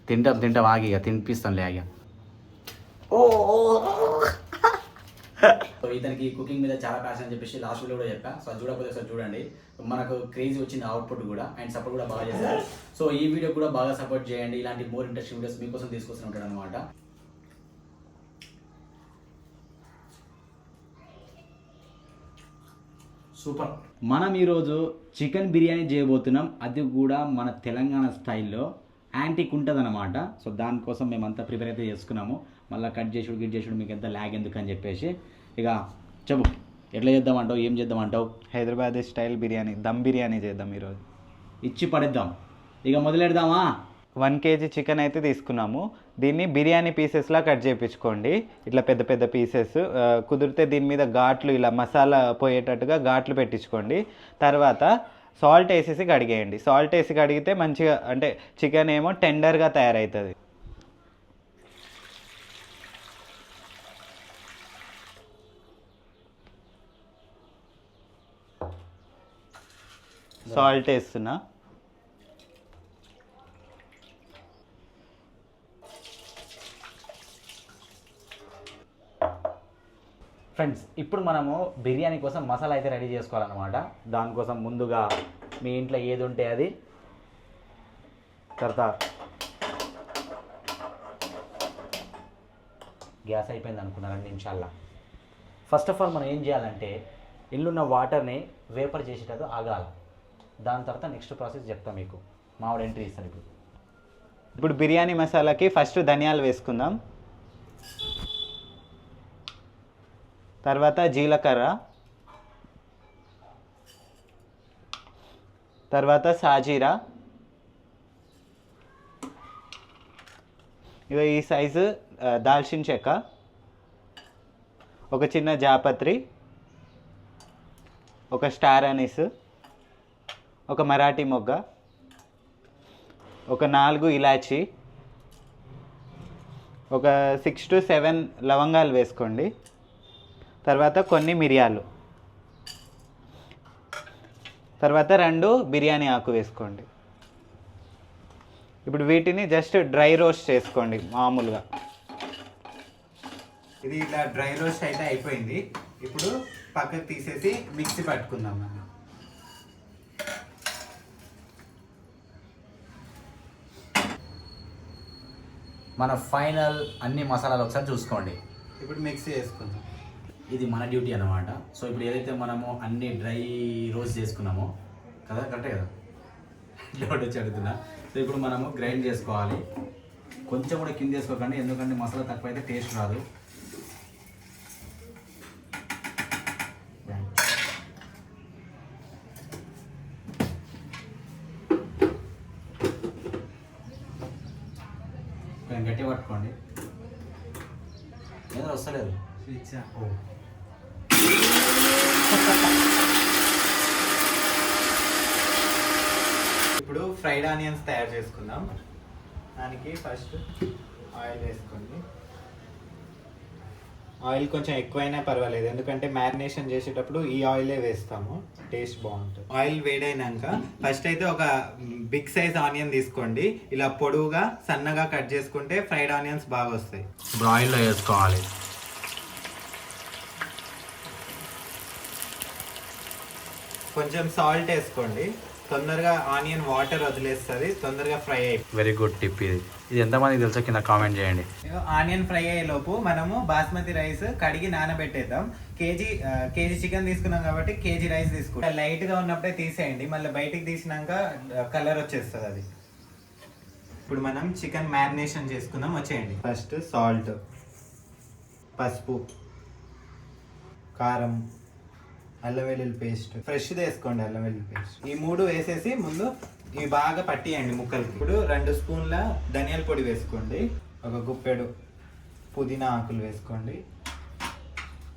తింటాం ఆగి ఇక తినిపిస్తానులే ఆగి. ఓ సో ఇతనికి కుకింగ్ మీద చాలా ప్యాషన్ అని చెప్పేసి లాస్ట్ వీడియో కూడా చెప్పా. సో అది చూడకపోతే ఒకసారి చూడండి. మనకు క్రేజీ వచ్చింది అవుట్పుట్ కూడా, అండ్ సపోర్ట్ కూడా బాగా చేస్తారు. సో ఈ వీడియో కూడా బాగా సపోర్ట్ చేయండి. ఇలాంటి మోర్ ఇంట్రెస్టింగ్ వీడియోస్ మీకోసం తీసుకొస్తూ ఉంటాడు అనమాట. సూపర్. మనం ఈరోజు చికెన్ బిర్యానీ చేయబోతున్నాం. అది కూడా మన తెలంగాణ స్టైల్లో యాంటిక్ ఉంటుంది అనమాట. సో దానికోసం మేమంతా ప్రిపేర్ అయితే చేసుకున్నాము. మళ్ళీ కట్ చేసుడు మీకు ఎంత ల్యాగ్ ఎందుకు అని చెప్పేసి. ఇక చెప్పు ఎట్లా చేద్దామంటావు, ఏం చేద్దామంటావు? హైదరాబాద్ స్టైల్ బిర్యానీ, దమ్ బిర్యానీ చేద్దాం ఈరోజు. ఇచ్చి పడేద్దాం. ఇక మొదలెడదామా? 1 kg చికెన్ అయితే తీసుకున్నాము. దీన్ని బిర్యానీ పీసెస్లా కట్ చేయించుకోండి. ఇట్లా పెద్ద పెద్ద పీసెస్. కుదిరితే దీని మీద ఘాట్లు ఇలా మసాలా పోయేటట్టుగా ఘాట్లు పెట్టించుకోండి. తర్వాత సాల్ట్ వేసేసి కడిగేయండి. సాల్ట్ వేసి కడిగితే మంచిగా అంటే చికెన్ ఏమో టెండర్గా తయారవుతుంది. సాల్ట్ వేస్తున్నా. ఫ్రెండ్స్, ఇప్పుడు మనము బిర్యానీ కోసం మసాలా అయితే రెడీ చేసుకోవాలన్నమాట. దానికోసం ముందుగా మీ ఇంట్లో ఏది ఉంటే అది. తర్వాత గ్యాస్ అయిపోయింది అనుకున్నా 2 నిమిషాల్లో. ఫస్ట్ ఆఫ్ ఆల్ మనం ఏం చేయాలంటే ఇల్లున్న వాటర్ని వేపర్ చేసేటట్టు ఆగాల. దాని తర్వాత నెక్స్ట్ ప్రాసెస్ చెప్తాం మీకు. మామిడి ఎంట్రీ ఇస్తాను ఇప్పుడు. ఇప్పుడు బిర్యానీ మసాలాకి ఫస్ట్ ధనియాలు వేసుకుందాం. తర్వాత జీలకర్ర, తర్వాత సాజీరా. ఇక ఈ సైజు దాల్చిన చెక్క, ఒక చిన్న జాపత్రి, ఒక స్టార్ అనీస్, ఒక మరాఠీ మొగ్గ, ఒక 4 ఇలాచీ, ఒక 6 to 7 లవంగాలు వేసుకోండి. తర్వాత కొన్ని మిరియాలు, తర్వాత 2 బిర్యానీ ఆకు వేసుకోండి. ఇప్పుడు వీటిని జస్ట్ డ్రై రోస్ట్ చేసుకోండి మామూలుగా. ఇది ఇలా డ్రై రోస్ట్ అయితే అయిపోయింది. ఇప్పుడు పక్కకు తీసేసి మిక్సీ పట్టుకుందాం. మన ఫైనల్ అన్ని మసాలాలు ఒకసారి చూసుకోండి. ఇప్పుడు మిక్సీ వేసుకుందాం. ఇది మన డ్యూటీ అన్నమాట. సో ఇప్పుడు ఏదైతే మనము అన్ని డ్రై రోస్ట్ చేసుకున్నామో కదా, కరెక్టే కదా, లోడ్ వచ్చి అడుగుతున్నా. సో ఇప్పుడు మనము గ్రైండ్ చేసుకోవాలి. కొంచెం కూడా కింద వేసుకోకండి, ఎందుకంటే మసాలా తక్కువ అయితే టేస్ట్ రాదు. గట్టిగా పట్టుకోండి, ఏదో వస్తలేదు. ఇప్పుడు ఫ్రైడ్ ఆనియన్స్ తయారు చేసుకుందాం. దానికి ఫస్ట్ ఆయిల్ వేసుకోండి. ఆయిల్ కొంచెం ఎక్కువైనా పర్వాలేదు, ఎందుకంటే మ్యారినేషన్ చేసేటప్పుడు ఈ ఆయిలే వేస్తాము, టేస్ట్ బాగుంటుంది. ఆయిల్ వేడైనాక ఫస్ట్ అయితే ఒక బిగ్ సైజ్ ఆనియన్ తీసుకోండి. ఇలా పొడవుగా సన్నగా కట్ చేసుకుంటే ఫ్రైడ్ ఆనియన్స్ బాగా వస్తాయి. ఇప్పుడు ఆయిల్లో వేసుకోవాలి. కొంచెం సాల్ట్ వేసుకోండి. తొందరగా ఆనియన్ వాటర్ వదిలేస్తుంది, తొందరగా ఫ్రై అయిపోతుంది. వెరీ గుడ్ టిప్ ఇది. ఇది ఎంతమందికి తెలుసో కింద కామెంట్ చేయండి. ఆనియన్ ఫ్రై అయ్యేలోపు మనము బాస్మతి రైస్ కడిగి నానబెట్టేద్దాం. కేజీ చికెన్ తీసుకున్నాం కాబట్టి కేజీ రైస్ తీసుకుంటాం. లైట్గా ఉన్నప్పుడే తీసేయండి, మళ్ళీ బయటికి తీసినాక కలర్ వచ్చేస్తుంది అది. ఇప్పుడు మనం చికెన్ మ్యారినేషన్ చేసుకుందాం, వచ్చేయండి. ఫస్ట్ సాల్ట్, పసుపు, కారం, అల్లం వెల్లుల్లి పేస్ట్, ఫ్రెష్ వేసుకోండి అల్లం వెల్లుల్లి పేస్ట్. ఈ 3 వేసేసి ముందు ఇవి బాగా పట్టియండి ముక్కలకి. ఇప్పుడు 2 స్పూన్ల ధనియాల పొడి వేసుకోండి. ఒక గుప్పెడు పుదీనా ఆకులు వేసుకోండి.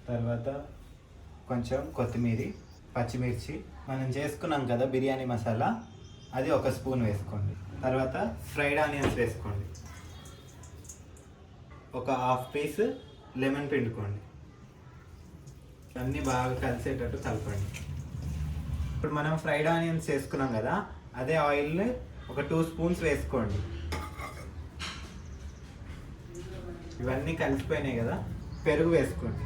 తర్వాత కొంచెం కొత్తిమీర, పచ్చిమిర్చి. మనం చేసుకున్నాం కదా బిర్యానీ మసాలా, అది 1 స్పూన్ వేసుకోండి. తర్వాత ఫ్రైడ్ ఆనియన్స్ వేసుకోండి. ఒక 1/2 పీస్ లెమన్ పిండుకోండి. అన్నీ బాగా కలిసేటట్టు కలపండి. ఇప్పుడు మనం ఫ్రైడ్ ఆనియన్స్ వేసుకున్నాం కదా, అదే ఆయిల్ ఒక 2 స్పూన్స్ వేసుకోండి. ఇవన్నీ కలిసిపోయినాయి కదా, పెరుగు వేసుకోండి.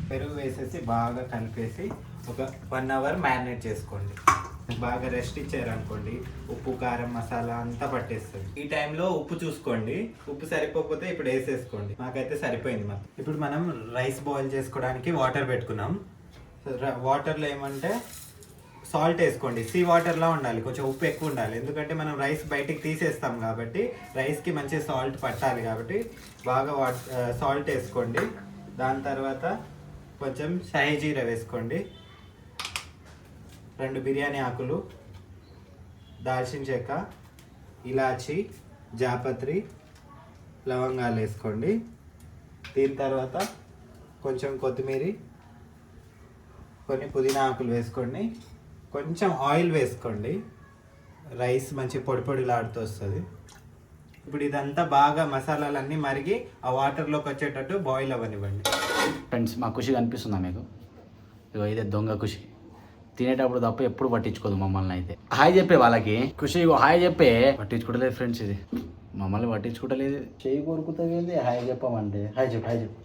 పెరుగు వేసేసి బాగా కలిపేసి ఒక 1 అవర్ మ్యారినేట్ చేసుకోండి. బాగా రెస్ట్ ఇచ్చారనుకోండి ఉప్పు కారం మసాలా అంతా పట్టేస్తుంది. ఈ టైంలో ఉప్పు చూసుకోండి, ఉప్పు సరిపోకపోతే ఇప్పుడు వేసేసుకోండి. మాకైతే సరిపోయింది మొత్తం. ఇప్పుడు మనం రైస్ బాయిల్ చేసుకోవడానికి వాటర్ పెట్టుకున్నాం. వాటర్లో ఏమంటే సాల్ట్ వేసుకోండి. సీ వాటర్లా ఉండాలి, కొంచెం ఉప్పు ఎక్కువ ఉండాలి, ఎందుకంటే మనం రైస్ బయటికి తీసేస్తాం కాబట్టి రైస్కి మంచి సాల్ట్ పట్టాలి కాబట్టి బాగా సాల్ట్ వేసుకోండి. దాని తర్వాత కొంచెం షాహీ జీరా వేసుకోండి, 2 బిర్యానీ ఆకులు, దాల్చిన చెక్క, ఇలాచి, జాపత్రి, లవంగాలు వేసుకోండి. దీని తర్వాత కొంచెం కొత్తిమీర, కొన్ని పుదీనా ఆకులు వేసుకోండి, కొంచెం ఆయిల్ వేసుకోండి. రైస్ మంచి పొడి పొడిలాడుతూ వస్తుంది. ఇప్పుడు ఇదంతా బాగా మసాలాలన్నీ మరిగి ఆ వాటర్లోకి వచ్చేటట్టు బాయిల్ అవ్వనివ్వండి. ఫ్రెండ్స్ మా ఖుషి కనిపిస్తుందా మీకు? ఇగో ఇదే దొంగ ఖుషి, తినేటప్పుడు తప్ప ఎప్పుడు పట్టించుకోదు మమ్మల్ని. అయితే హాయ్ చెప్పే వాళ్ళకి, ఖుషి ఇగో హాయ్ చెప్పే. పట్టించుకోవట్లేదు ఫ్రెండ్స్, ఇది మమ్మల్ని పట్టించుకోవట్లేదు. చేయి కొరుకుతుంది హాయ్ చెప్పమంటే. హాయ్ చెప్పు, హాయ్ చెప్పు,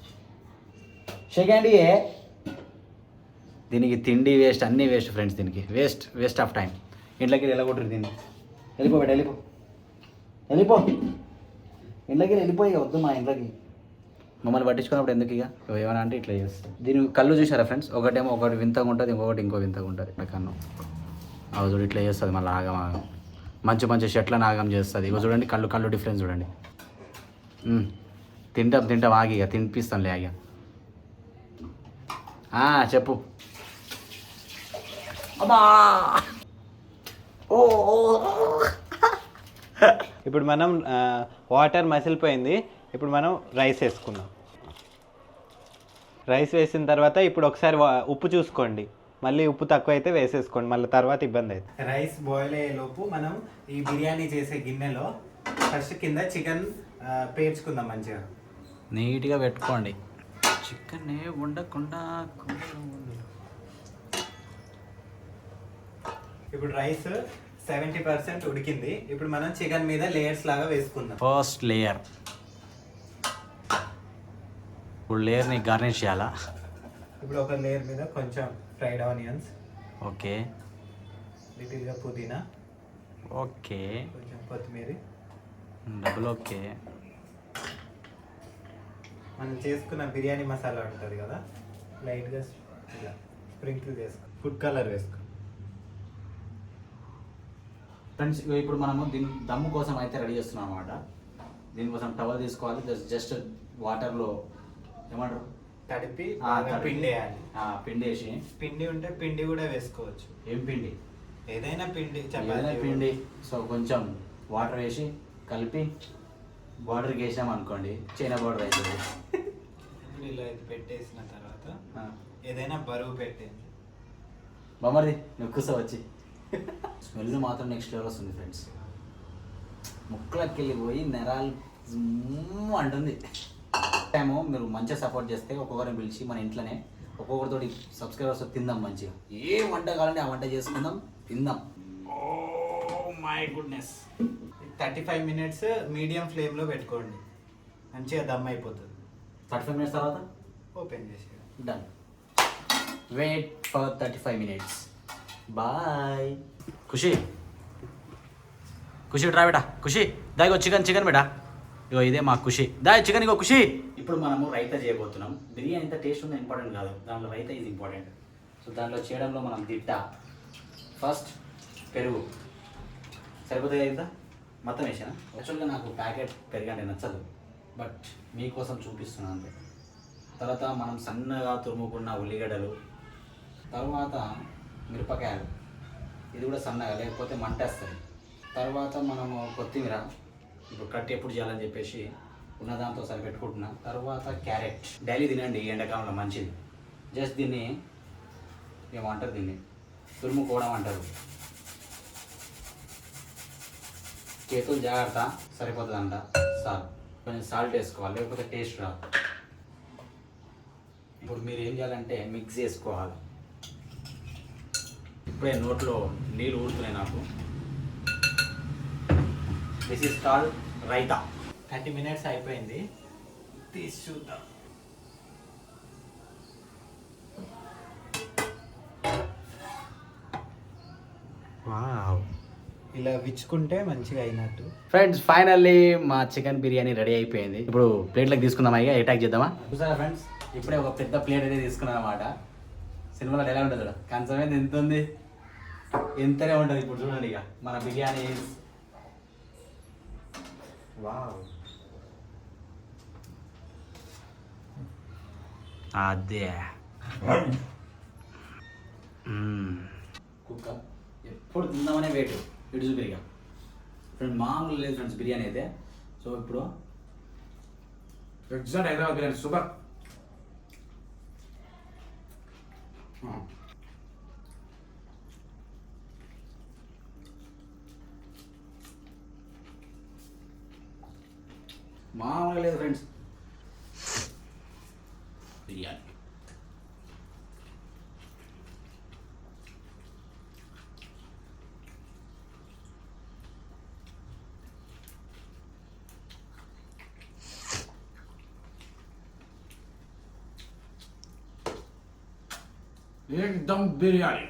షేక్ హ్యాండ్. దీనికి తిండి వేస్ట్, అన్నీ వేస్ట్ ఫ్రెండ్స్, దీనికి వేస్ట్ ఆఫ్ టైం. ఇంట్లోకి వెళ్ళగొట్టరు దీన్ని. వెళ్ళిపోబెట్ట, వెళ్ళిపో ఇంట్లోకి వెళ్ళిపోయి వద్దు మా ఇంట్లోకి. మమ్మల్ని పట్టించుకున్నప్పుడు ఎందుకు ఇక ఏమైనా అంటే ఇట్లా చేస్తాం. దీని కళ్ళు చూసారా ఫ్రెండ్స్, ఒకటి వింతగా ఉంటుంది, ఇంకో వింతగా ఉంటుంది. కన్ను అవి చూడు ఇట్లా చేస్తుంది, మళ్ళీ ఆగం మంచి షర్ట్లను ఆగం చేస్తుంది. ఇగో చూడండి కళ్ళు డిఫరెన్స్ చూడండి. తింటాం ఆగి, ఇక తినిపిస్తాంలే ఆగి. చెప్పు. అమ్మా ఇప్పుడు మనం వాటర్ మసిలిపోయింది. ఇప్పుడు మనం రైస్ వేసుకుందాం. రైస్ వేసిన తర్వాత ఇప్పుడు ఒకసారి ఉప్పు చూసుకోండి, మళ్ళీ ఉప్పు తక్కువ అయితే వేసేసుకోండి, మళ్ళీ తర్వాత ఇబ్బంది అవుతుంది. రైస్ బాయిల్ అయ్యే లోపు మనం ఈ బిర్యానీ చేసే గిన్నెలో ఫస్ట్ కింద చికెన్ పేర్చుకుందాం మంచిగా నీట్గా పెట్టుకోండి. చికెన్ ఉండకుండా. ఇప్పుడు రైస్ 70% ఉడికింది. ఇప్పుడు మనం చికెన్ మీద లేయర్స్ లాగా వేసుకుందాం. ఫస్ట్ లేయర్, ఇప్పుడు లేయర్ని గార్నిష్ చేయాలా? ఇప్పుడు ఒక లేయర్ మీద కొంచెం ఫ్రైడ్ ఆనియన్స్, ఓకే, లిటిల్గా పుదీనా, ఓకే, కొంచెం కొత్తిమీర, డబుల్ ఓకే. మనం చేసుకున్న బిర్యానీ మసాలా ఉంటుంది కదా, లైట్గా ఇలా స్ప్రింకిల్ చేసుకో, ఫుడ్ కలర్ వేసుకో. ఫ్రెండ్స్ ఇప్పుడు మనము దీని దమ్ము కోసం అయితే రెడీ చేస్తున్నాం అనమాట. దీనికోసం టవల్ తీసుకోవాలి, జస్ట్ వాటర్లో ఏమంటారు తడిపి పిండి వేయాలి. పిండి వేసి, పిండి ఉంటే పిండి కూడా వేసుకోవచ్చు. ఏం పిండి? ఏదైనా పిండి, ఏదైనా పిండి. సో కొంచెం వాటర్ వేసి కలిపి బార్డర్కి వేసాం అనుకోండి, చైనా బార్డర్ అవుతుంది. ఇలా ఇది పెట్టేసిన తర్వాత ఏదైనా బరువు పెట్టేది. బామర్ది నువ్వు కూర్చో వచ్చి. స్మెల్ మాత్రం నెక్స్ట్ లెవెల్ వస్తుంది ఫ్రెండ్స్. ముక్కలకి వెళ్ళిపోయి నెరాలు అంటుంది. టైము మీరు మంచిగా సపోర్ట్ చేస్తే ఒక్కొక్కరిని పిలిచి మన ఇంట్లోనే ఒక్కొక్కరితోటి సబ్స్క్రైబర్స్ తిందాం మంచిగా. ఏ వంట కావాలంటే ఆ వంట చేసుకుందాం, తిందాం. Oh my goodness. 35 minutes medium ఫ్లేమ్లో పెట్టుకోండి, మంచిగా దమ్ అయిపోతుంది. 35 minutes తర్వాత ఓపెన్ చేసి done. Wait for 35 minutes. Bye. Khushi ట్రా బేటా, ఖుషి దాగో చికెన్ బేటా. ఇగో ఇదే మా ఖుషి, దా చికెన్ ఇగో ఖుషి. ఇప్పుడు మనము రైతా చేయబోతున్నాం. బిర్యానీ ఎంత టేస్ట్ ఉందో ఇంపార్టెంట్ కాదు, దాంట్లో రైతా ఈజ్ ఇంపార్టెంట్. సో దాంట్లో చేయడంలో మనం దిట్ట. ఫస్ట్ పెరుగు సరిపోతుంది కదా, మొత్తం వేసాను. యాక్చువల్గా నాకు ప్యాకెట్ పెరుగు అంటే నచ్చదు, బట్ మీకోసం చూపిస్తున్నాను అంతే. తర్వాత మనం సన్నగా తురుముకున్న ఉల్లిగడ్డలు, తర్వాత మిరపకాయలు, ఇది కూడా సన్నగా లేకపోతే మంటేస్తుంది. తర్వాత మనము కొత్తిమీర, ఇప్పుడు కట్ ఎప్పుడు చేయాలని చెప్పేసి ఉన్న దాంతో సరిపెట్టుకుంటున్నా. తర్వాత క్యారెట్, డైలీ తినండి, ఎండాకాలంలో మంచిది. జస్ట్ దీన్ని ఏమంటారు, దీన్ని తురుముకోవడం అంటారు. చేతులు జాగ్రత్త, సరిపోతుందంట. కొంచెం సాల్ట్ వేసుకోవాలి, లేకపోతే టేస్ట్ రాదు. ఇప్పుడు మీరు ఏం చేయాలంటే మిక్స్ చేసుకోవాలి. ఇప్పుడే నోట్లో నీళ్ళు ఊరుతున్నాయి నాకు. This is called raita. 30 minutes అయిపోయింది, తీసి చూద్దాం. వావ్. ఇలా విచ్చుకుంటే మంచిగా అయినట్టు. ఫ్రెండ్స్ ఫైనల్లీ మా చికెన్ బిర్యానీ రెడీ అయిపోయింది. ఇప్పుడు ప్లేట్లోకి తీసుకుందామా, ఇక అటాక్ చేద్దామా? చూసారా ఫ్రెండ్స్, ఇప్పుడే ఒక పెద్ద ప్లేట్ అయితే తీసుకున్నాం అనమాట. సినిమాలో ఎలా ఉంటుంది చూడ, కంచం ఎంత ఉంది, ఎంతనే ఉంటుంది. ఇప్పుడు చూడండి ఇక మన బిర్యానీ. వావ్, అదే కుక్క ఎప్పుడు తిందామనే వెయిట్ ఇటు చూపిరిగా. ఫ్రెండ్ మామూలు లేదు ఫ్రెండ్స్ బిర్యానీ అయితే. సో ఇప్పుడు ఎగ్జాక్ట్ హైదరాబాద్ బిర్యానీ సూపర్. మామూలుగా లేదు ఫ్రెండ్స్ బిర్యానీ. एकदम बिरयानी.